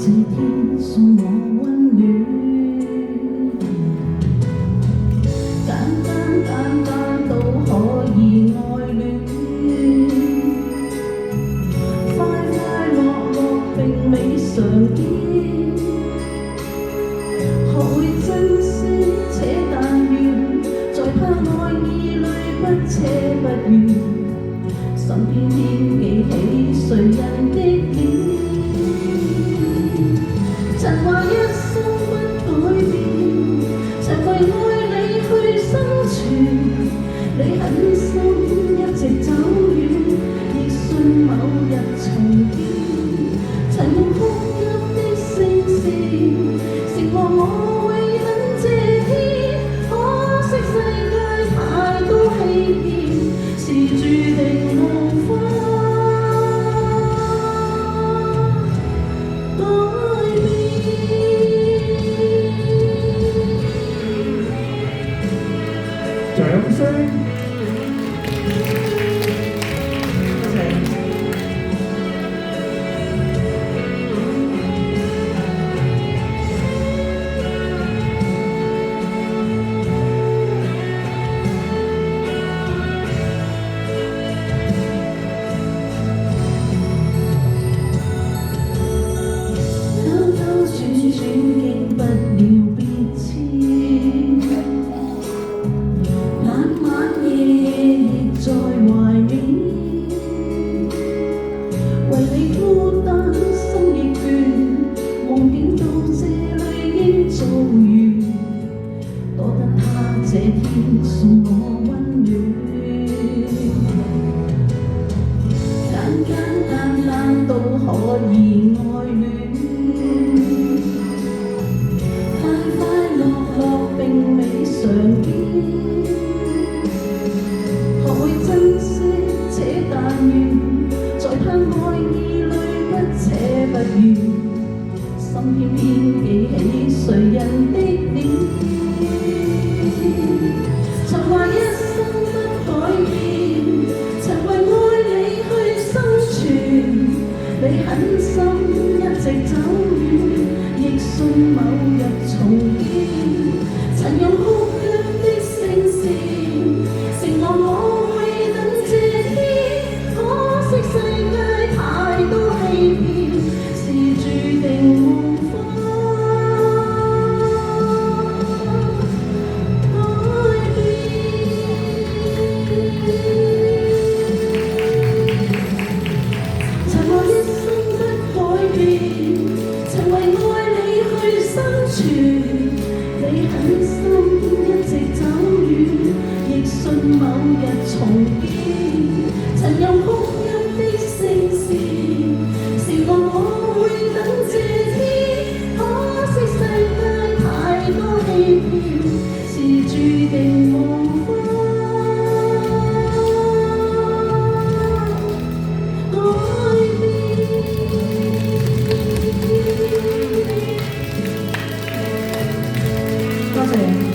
這天送我溫暖，簡單都可以愛戀，快樂並未常見，學會珍惜且但願，在他愛意裏不奢不怨，心偏偏記起誰人的臉。曾話一生不改變，曾為愛你去生存，你狠心一直走遠，亦信某日重見。曾用哭泣的聲線承諾我會等這天，可惜世界太多欺騙，是注定無法掌聲。為你孤單心亦倦，夢見到這裏應遭遇，多得他這天送我溫暖，簡單都可以愛戀，快樂並未常見，學會珍惜且但願，在他愛意裏不捨不怨，心偏偏記起誰人的臉。曾話一生不改變，曾為愛你去生存，你狠心一直走遠，亦信某日重見。曾用哭泣的聲線承諾我會等這天，可惜世界太多欺騙，是注定無法改變。曾話一生不改變，曾為愛你去生存，你狠心一直走遠，亦信某日重見。曾用哭泣的聲線承諾我會等這天，可惜世界太多欺騙，是注定無法改變。多謝。